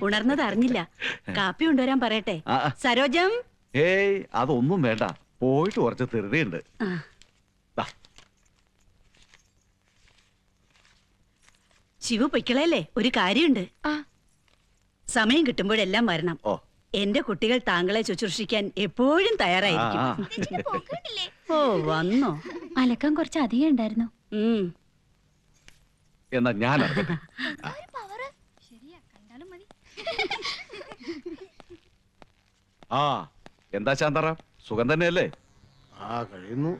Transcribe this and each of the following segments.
ഉണർന്നത് അറിഞ്ഞില്ല. കാപ്പി കൊണ്ടുവരാൻ പറയട്ടെ? സരോജം. ഏയ് അതൊന്നും വേണ്ട, പോയിട്ട് കുറച്ച് ധൃതിയുണ്ട്. ശിവ പൊയ്ക്കളല്ലേ, ഒരു കാര്യമുണ്ട്. സമയം കിട്ടുമ്പോഴെല്ലാം വരണം. എന്റെ കുട്ടികൾ താങ്കളെ ശുശ്രൂഷിക്കാൻ എപ്പോഴും തയ്യാറായിരിക്കും. ഓ വന്നോ? അലക്കാൻ കുറച്ച് അധികം ഉണ്ടായിരുന്നു. എന്നാ ഞാൻ ആ എന്താ ശാന്തറ, സുഖം തന്നെയല്ലേ? കഴിയുന്നു.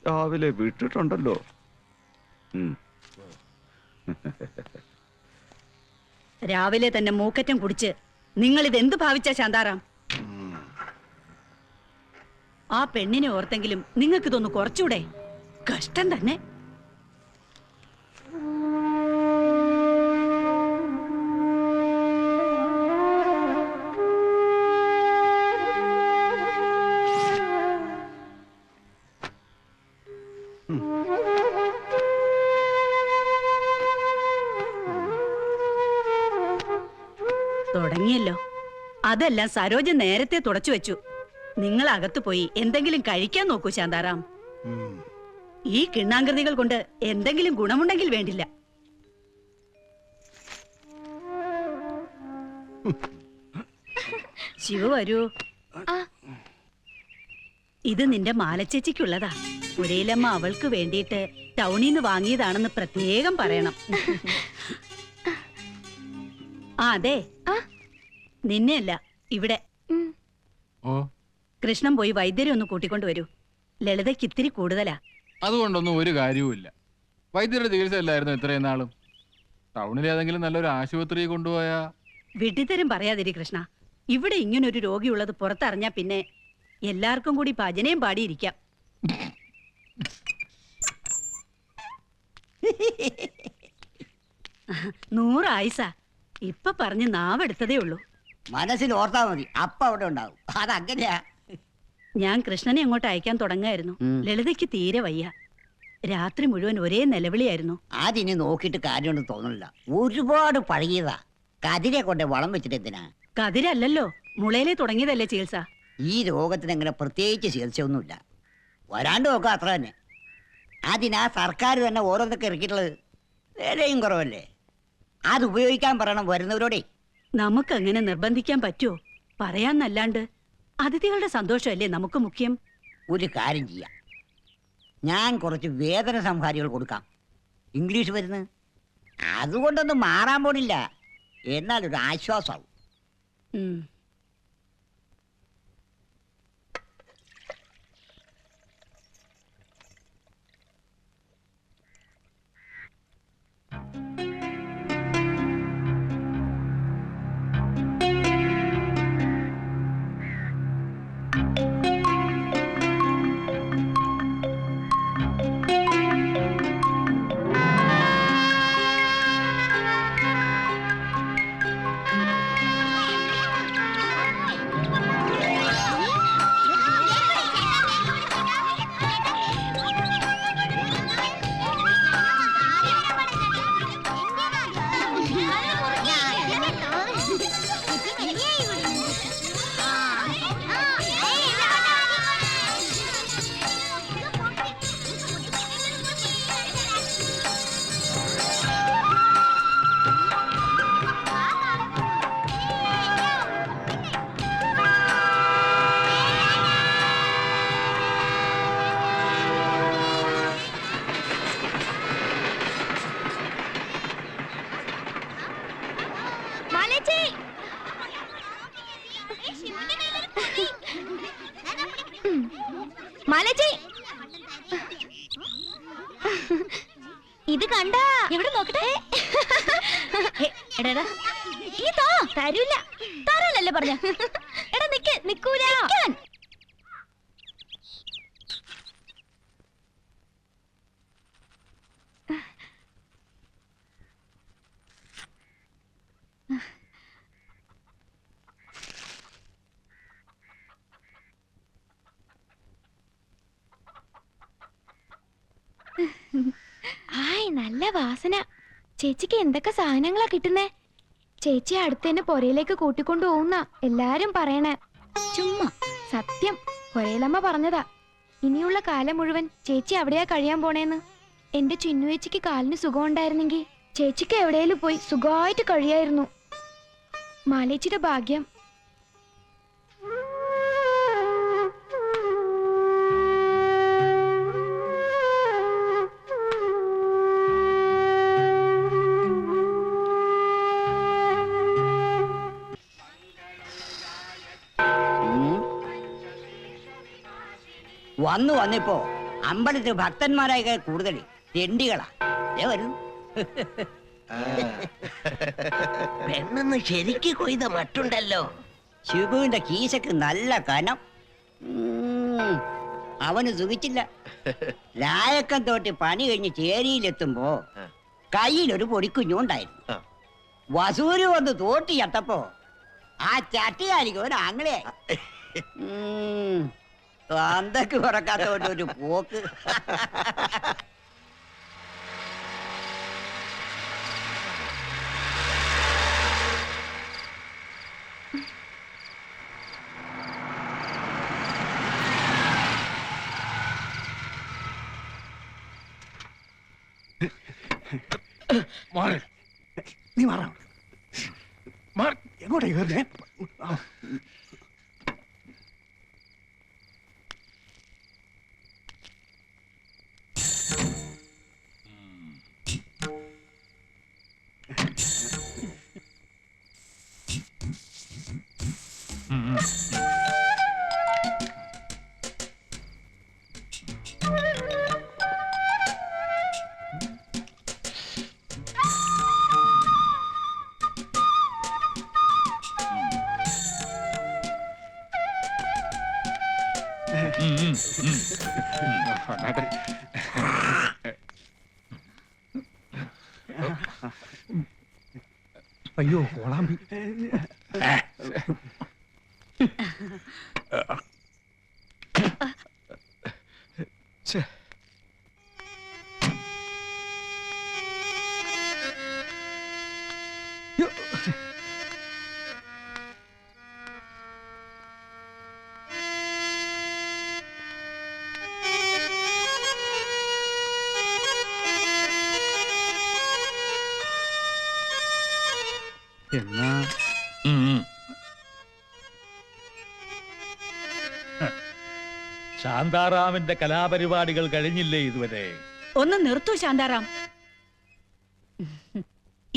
രാവിലെ വിട്ടിട്ടുണ്ടല്ലോ. രാവിലെ തന്നെ മൂക്കറ്റം കുടിച്ച് നിങ്ങൾ ഇതെന്ത് ഭാവിച്ച ശാന്താറാം? ആ പെണ്ണിനെ ഓർത്തെങ്കിലും നിങ്ങൾക്ക് ഇതൊന്ന് കുറച്ചൂടെ? കഷ്ടം തന്നെ. തുടങ്ങിയല്ലോ. അതെല്ലാം സരോജ നേരത്തെ തുടച്ചു വെച്ചു. നിങ്ങൾ അകത്തു പോയി എന്തെങ്കിലും കഴിക്കാൻ നോക്കൂ ശാന്താറാം. ഈ കിണ്ണാങ്കൃതികൾ കൊണ്ട് എന്തെങ്കിലും ഗുണമുണ്ടെങ്കിൽ വേണ്ടില്ല. ശിവ വരൂ. ഇത് നിന്റെ മാലച്ചേച്ചിക്കുള്ളതാ. പുരയിലമ്മ അവൾക്ക് വേണ്ടിയിട്ട് ടൗണിന്ന് വാങ്ങിയതാണെന്ന് പ്രത്യേകം പറയണം. അതെ, നിന്നെയല്ല, ഇവിടെ. കൃഷ്ണൻ പോയി വൈദ്യരെ ഒന്ന് കൂട്ടിക്കൊണ്ടുവരൂ. ലളിതയ്ക്ക് ഇത്തിരി കൂടുതലാ. അതുകൊണ്ടൊന്നും ഒരു കാര്യവുമില്ല. വൈദ്യരുടെ ചികിത്സ അല്ലായിരുന്നു ഇത്രയും നാളും. ടൗണിൽ ഏതെങ്കിലും നല്ലൊരു ആശുപത്രി കൊണ്ടുപോയാ. വിഡിത്തരം പറയാതിരി കൃഷ്ണ. ഇവിടെ ഇങ്ങനൊരു രോഗിയുള്ളത് പുറത്തറിഞ്ഞാ പിന്നെ എല്ലാവർക്കും കൂടി ഭജനയും പാടിയിരിക്കാം. നൂറായിസ ഇപ്പൊ പറഞ്ഞ് നാവെടുത്തതേ ഉള്ളൂ. മനസ്സിൽ ഓർത്താ മതി, അപ്പ അവിടെ ഉണ്ടാവും. അതങ്ങനെയാ. ഞാൻ കൃഷ്ണനെ അങ്ങോട്ട് അയക്കാൻ തുടങ്ങായിരുന്നു. ലളിതയ്ക്ക് തീരെ വയ്യ. രാത്രി മുഴുവൻ ഒരേ നിലവിളിയായിരുന്നു. അതിനി നോക്കിയിട്ട് കാര്യമൊന്നും തോന്നുന്നില്ല. ഒരുപാട് പഴകിയതാ. കതിരെ കൊണ്ട് വളം വെച്ചിട്ട് എന്തിനാ? കതിരല്ലല്ലോ, മുളയിലെ തുടങ്ങിയതല്ലേ ചികിത്സ. ഈ രോഗത്തിന് അങ്ങനെ പ്രത്യേകിച്ച് ചികിത്സയൊന്നുമില്ല. വരാണ്ട് നോക്കാം, അത്ര തന്നെ. അതിനാ സർക്കാർ തന്നെ ഓരോന്നൊക്കെ ഇറക്കിയിട്ടുള്ളത്. വിലയും കുറവല്ലേ? അത് ഉപയോഗിക്കാൻ പറയണം വരുന്നവരോടെ. നമുക്കങ്ങനെ നിർബന്ധിക്കാൻ പറ്റുമോ? പറയാന്നല്ലാണ്ട് അതിഥികളുടെ സന്തോഷമല്ലേ നമുക്ക് മുഖ്യം. ഒരു കാര്യം ചെയ്യാം, ഞാൻ കുറച്ച് വേദന സംഹാരികൾ കൊടുക്കാം. ഇംഗ്ലീഷ് മരുന്ന്. അതുകൊണ്ടൊന്നും മാറാൻ പോണില്ല, എന്നാലൊരു ആശ്വാസമാവും. ഇത് കണ്ടാ എവിടെ നോക്കട്ടെ. തരൂല, തരാനല്ലേ പറഞ്ഞ. എടാ നിക്ക്, നിക്കൂല. ആയ്, നല്ല വാസന. ചേച്ചിക്ക് എന്തൊക്കെ സാധനങ്ങളാ കിട്ടുന്നേ? ചേച്ചി അടുത്തന്നെ പൊരയിലേക്ക് കൂട്ടിക്കൊണ്ടു പോകുന്ന എല്ലാരും പറയണേ. ചുമ്മാ സത്യം, പൊരയിലമ്മ പറഞ്ഞതാ. ഇനിയുള്ള കാലം മുഴുവൻ ചേച്ചി അവിടെയാ കഴിയാൻ പോണേന്ന്. എന്റെ ചിന്നുവേച്ചിക്ക് കാലിന് സുഖം ഉണ്ടായിരുന്നെങ്കിൽ ചേച്ചിക്ക് എവിടെയെങ്കിലും പോയി സുഖമായിട്ട് കഴിയായിരുന്നു. മാലേച്ചിയുടെ ഭാഗ്യം. വന്നിപ്പോ അമ്പലത്തിൽ ഭക്തന്മാരായ കൂടുതൽ തെണ്ടികളാ. വരൂ. പെണ്ണെന്ന് ശരിക്ക് കൊയ്ത മട്ടുണ്ടല്ലോ. ശിവുവിന്റെ കീശക്ക് നല്ല കനം. അവന് സുഖിച്ചില്ല. ലായക്കം തോട്ടി പണി കഴിഞ്ഞ് ചേരിയിലെത്തുമ്പോ കയ്യിലൊരു പൊടിക്കുഞ്ഞുണ്ടായിരുന്നു. വസൂര് വന്ന് തോട്ടി ചത്തപ്പോ ആ ചട്ടിയാലിക്ക് ഒരു ആങ്ങളെ അന്തൊക്കെ കുറക്കാത്തോണ്ട് ഒരു പോക്ക്. നീ മാറാ. എങ്ങോട്ടേ കയറുന്നേ? അയ്യോ കോളാമ്പി. എന്നാ ശാന്താറാമിന്റെ കലാപരിപാടികൾ കഴിഞ്ഞില്ലേ ഇതുവരെ? ഒന്ന് നിർത്തൂ ശാന്താറാം.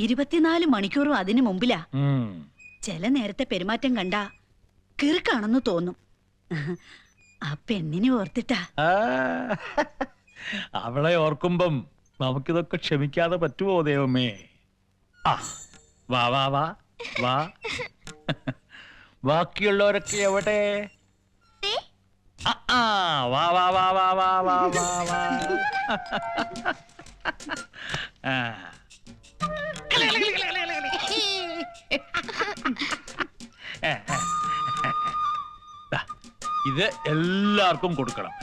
24 മണിക്കൂറും അതിനു മുമ്പിലാ. ചില നേരത്തെ പെരുമാറ്റം കണ്ട കിറുക്കാണെന്ന് തോന്നും. ആ പെണ്ണിനെ ഓർത്തിട്ടാ. അവളെ ഓർക്കുമ്പം നമുക്കിതൊക്കെ ക്ഷമിക്കാതെ പറ്റുമോ ദൈവമേ? ആ വാ വാ വാ വാ. ബാക്കിയുള്ളവരൊക്കെ എവിടെ? വാ വാ വാ വാ വാ വാ വാ വാ. ഇത് എല്ലാവർക്കും കൊടുക്കണം.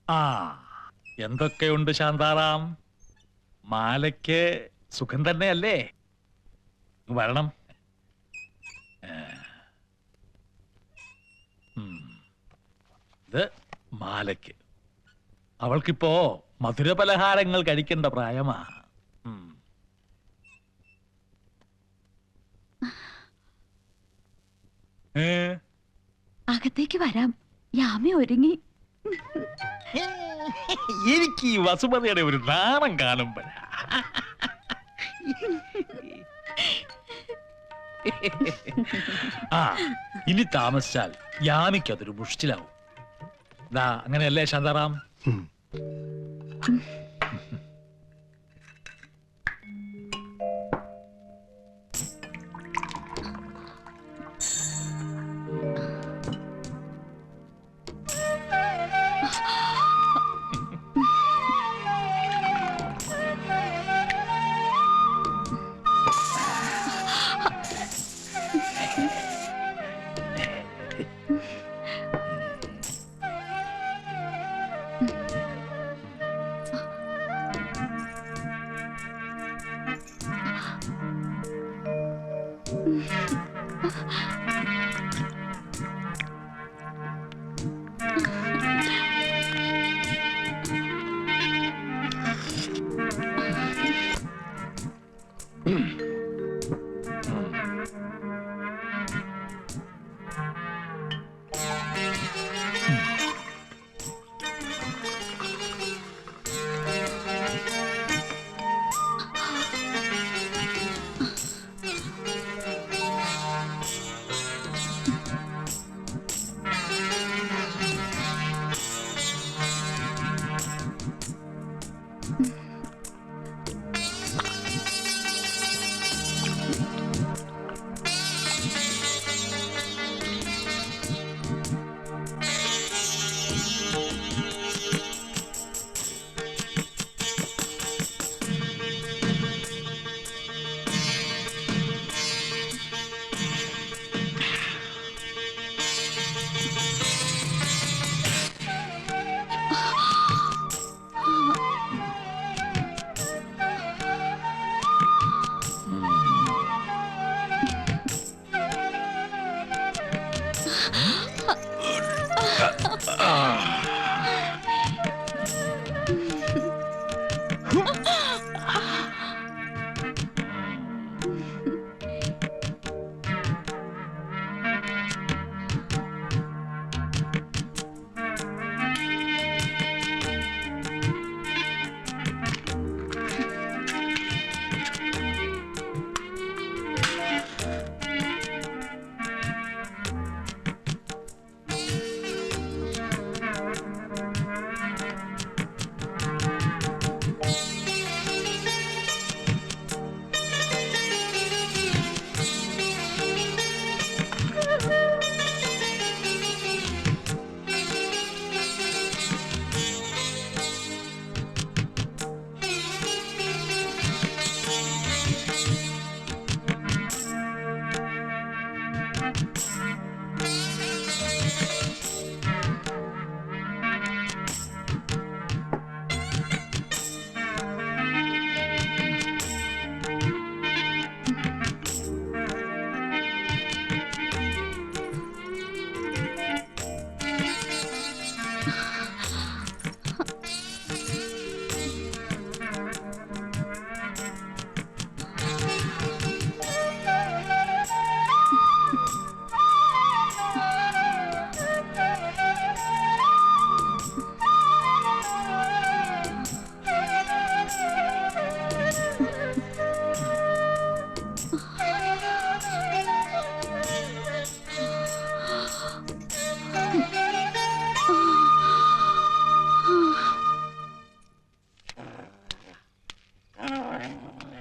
ആ എന്തൊക്കെയുണ്ട് ശാന്താറാം? മാലയ്ക്ക് സുഖം തന്നെയല്ലേ? വരണം. ഇത് മാലയ്ക്ക്. അവൾക്കിപ്പോ മധുരപലഹാരങ്ങൾ കഴിക്കേണ്ട പ്രായമാ. അകത്തേക്ക് വരാം. യാമി ഒരുങ്ങി. എനിക്ക് ഈ വസുമതിയുടെ ഒരു നാണം കാണുമ്പോഴാ. ആ ഇനി താമസിച്ചാൽ യാമിക്കതൊരു മുഷ്ടിലാവും. അങ്ങനെയല്ലേ ശാന്താറാം?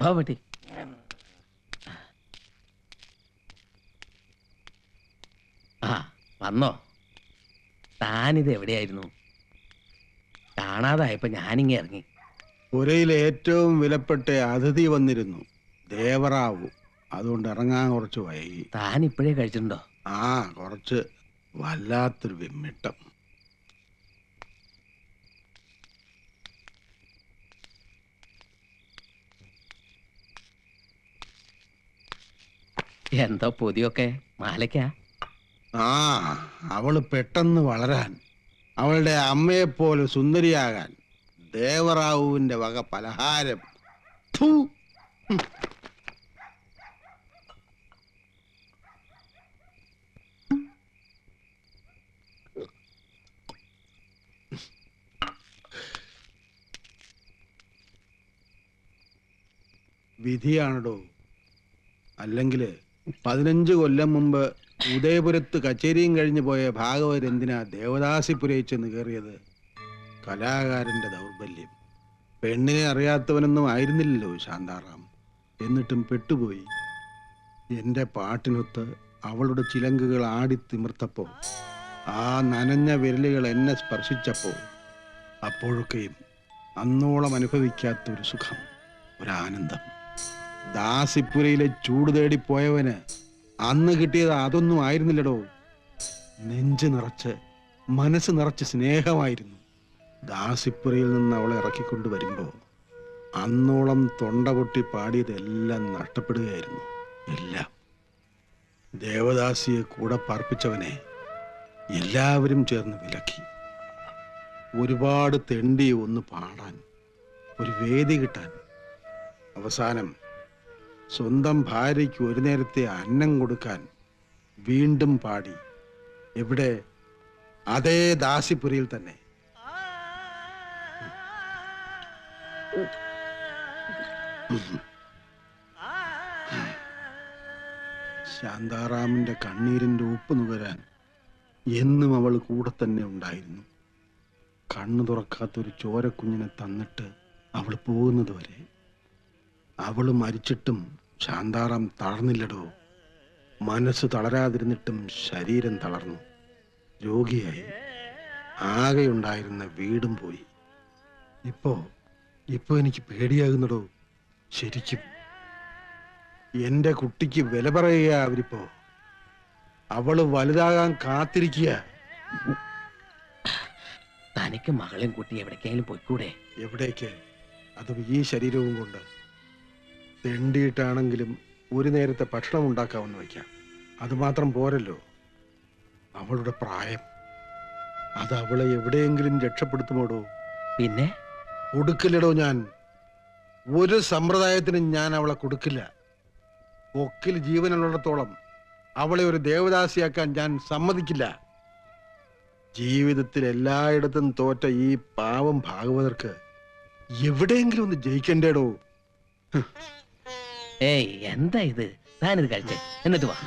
പാവട്ടി ആ വന്നോ? താനിത് എവിടെയായിരുന്നു? കാണാതായപ്പോ ഞാനിങ്ങ ഇറങ്ങി. പുരയിലെ ഏറ്റവും വിലപ്പെട്ട അതിഥി വന്നിരുന്നു, ദേവറാവു. അതുകൊണ്ട് ഇറങ്ങാൻ കുറച്ച് വൈകി. താൻ ഇപ്പോഴേ കഴിച്ചിട്ടുണ്ടോ? ആ, കുറച്ച്. വല്ലാത്തൊരു വിമ്മിട്ടം. എന്തോ പൊതിയൊക്കെ മാലയ്ക്കാ? ആ, അവള് പെട്ടെന്ന് വളരാൻ, അവളുടെ അമ്മയെപ്പോലെ സുന്ദരിയാകാൻ ദേവറാവുവിന്റെ വക പലഹാരം. ഫു! വിധിയാണടോ. അല്ലെങ്കിൽ 15 കൊല്ലം മുമ്പ് ഉദയപുരത്ത് കച്ചേരിയും കഴിഞ്ഞു പോയ ഭാഗവതർ എന്തിനാ ദേവദാസിപുരയിൽ ചെന്ന് കയറിയത്? കലാകാരന്റെ ദൗർബല്യം. പെണ്ണിനെ അറിയാത്തവനൊന്നും ആയിരുന്നില്ലല്ലോ ശാന്താറാം. എന്നിട്ടും പെട്ടുപോയി. എന്റെ പാട്ടിനൊത്ത് അവളുടെ ചിലങ്കുകൾ ആടിത്തിമിർത്തപ്പോ, ആ നനഞ്ഞ വിരലുകൾ എന്നെ സ്പർശിച്ചപ്പോ, അപ്പോഴൊക്കെയും അന്നോളം അനുഭവിക്കാത്തൊരു സുഖം, ഒരാനന്ദം. ദാസിപ്പുരയിലെ ചൂട് തേടിപ്പോയവന് അന്ന് കിട്ടിയത് അതൊന്നും ആയിരുന്നില്ലടോ. നെഞ്ച് നിറച്ച്, മനസ്സ് നിറച്ച് സ്നേഹമായിരുന്നു. ദാസിപ്പുരയിൽ നിന്ന് അവളെ ഇറക്കിക്കൊണ്ട് വരുമ്പോ അന്നോളം തൊണ്ട പൊട്ടി പാടിയതെല്ലാം നഷ്ടപ്പെടുകയായിരുന്നു. എല്ലാം ദേവദാസിയെ കൂടെ പാർപ്പിച്ചവനെ എല്ലാവരും ചേർന്ന് വിലക്കി. ഒരുപാട് തെണ്ടി ഒന്ന് പാടാൻ, ഒരു വേദി കിട്ടാൻ. അവസാനം സ്വന്തം ഭാര്യയ്ക്ക് ഒരു നേരത്തെ അന്നം കൊടുക്കാൻ വീണ്ടും പാടി. എവിടെ? അതേ ദാസിപുരിയിൽ തന്നെ. ശാന്താറാമിന്റെ കണ്ണീരിന്റെ ഉപ്പ് നുകരാൻ എന്നും അവൾ കൂടെ തന്നെ ഉണ്ടായിരുന്നു. കണ്ണു തുറക്കാത്തൊരു ചോരക്കുഞ്ഞിനെ തന്നിട്ട് അവൾ പോകുന്നത് വരെ. അവൾ മരിച്ചിട്ടും ശാന്താറാം തളർന്നില്ലടോ. മനസ്സ് തളരാതിരുന്നിട്ടും ശരീരം തളർന്നു. രോഗിയായി. ആകെയുണ്ടായിരുന്ന വീടും പോയി. ഇപ്പോ എനിക്ക് പേടിയാകുന്നടോ. ശരിക്കും എന്റെ കുട്ടിക്ക് വില പറയുക അവരിപ്പോ. അവള് വലുതാകാൻ കാത്തിരിക്കുക. തനിക്ക് മകളെയും കൂട്ടി എവിടേക്കെങ്കിലും പോയിക്കൂടെ? എവിടേക്ക്? അതും ഈ ശരീരവും കൊണ്ട്. തെണ്ടിയിട്ടാണെങ്കിലും ഒരു നേരത്തെ ഭക്ഷണം ഉണ്ടാക്കാമെന്ന് വയ്ക്കാം. അതുമാത്രം പോരല്ലോ. അവളുടെ പ്രായം അത് അവളെ എവിടെയെങ്കിലും രക്ഷപ്പെടുത്തുമോടോ? പിന്നെ കൊടുക്കില്ലടോ. ഞാൻ ഒരു സമ്പ്രദായത്തിനും ഞാൻ അവളെ കൊടുക്കില്ല. ഒക്കിൽ ജീവനുള്ളിടത്തോളം അവളെ ഒരു ദേവദാസിയാക്കാൻ ഞാൻ സമ്മതിക്കില്ല. ജീവിതത്തിൽ എല്ലായിടത്തും തോറ്റ ഈ പാവം ഭാഗവതർക്ക് എവിടെയെങ്കിലും ഒന്ന് ജയിക്കണ്ടേടോ. ഏയ് എന്താ ഇത്? താനിത് കഴിച്ചേ, എന്നിട്ട് വാ.